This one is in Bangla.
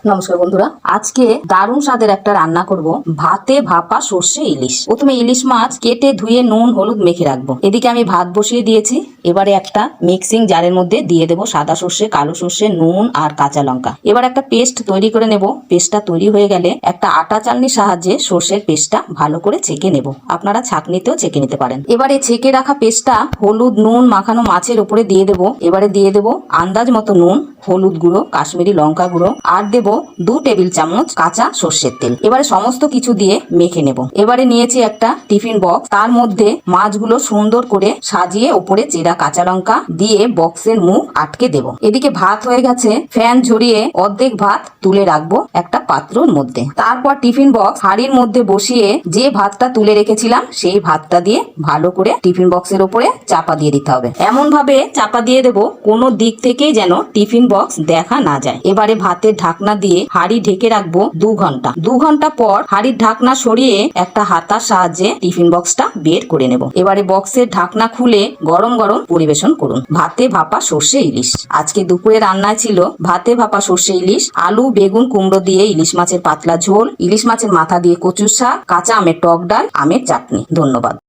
নমস্কার বন্ধুরা, আজকে দারুণ স্বাদের একটা রান্না করব। ভাতে ভাপা সর্ষে ইলিশ। প্রথমে ইলিশ মাছ কেটে ধুয়ে নুন হলুদ মেখে রাখবো। এদিকে আমি ভাত বসিয়ে দিয়েছি। এবারে একটা মিক্সিং জারের মধ্যে দিয়ে দেবো সাদা সর্ষে, কালো সর্ষে, নুন আর কাঁচা লঙ্কা। এবার একটা পেস্ট তৈরি করে নেব। পেস্টটা তৈরি হয়ে গেলে একটা আটা চালনির সাহায্যে সর্ষের পেস্টটা ভালো করে ছেঁকে নেব। আপনারা ছাঁকনিতেও ছেঁকে নিতে পারেন। এবারে ছেঁকে রাখা পেস্টটা হলুদ নুন মাখানো মাছের উপরে দিয়ে দেবো। এবারে দিয়ে দেবো আন্দাজ মতো নুন, হলুদ গুঁড়ো, কাশ্মীরি লঙ্কা গুঁড়ো আর দেবো 2 টেবিল চামচ কাঁচা সর্ষের তেল। এবারে সমস্ত কিছু দিয়ে মেখে নেব। এবারে নিয়েছি একটা টিফিন বক্স, তার মধ্যে মাছগুলো সুন্দর করে সাজিয়ে উপরে চেরা কাঁচা লঙ্কা দিয়ে বক্সের মুখ আটকে দেব। এদিকে ভাত হয়ে গেছে, ফ্যান ঝরিয়ে অর্ধেক ভাত তুলে রাখবো একটা পাত্রর মধ্যে। তারপর টিফিন বক্স হাঁড়ির মধ্যে বসিয়ে যে ভাতটা তুলে রেখেছিলাম সেই ভাতটা দিয়ে ভালো করে টিফিন বক্সের উপরে চাপা দিয়ে দিতে হবে। এমন ভাবে চাপা দিয়ে দেব কোনো দিক থেকেই যেন টিফিন বক্স দেখা না যায়। এবারে ভাতের ঢাকনা দিয়ে হাঁড়ি ঢেকে রাখবো 2 ঘন্টা। 2 ঘন্টা পর হাঁড়ির ঢাকনা সরিয়ে একটা হাতার সাহায্যে টিফিন বক্সটা বের করে নেব। এবারে বক্সের ঢাকনা খুলে গরম গরম পরিবেশন করুন। ভাতে ভাপা সর্ষে ইলিশ। আজকে দুপুরে রান্নায় ছিল ভাতে ভাপা সর্ষে ইলিশ, আলু বেগুন কুমড়ো দিয়ে ইলিশ মাছের পাতলা ঝোল, ইলিশ মাছের মাথা দিয়ে কচুর শাক, কাঁচা আমের টক ডাল, আমের চাটনি। ধন্যবাদ।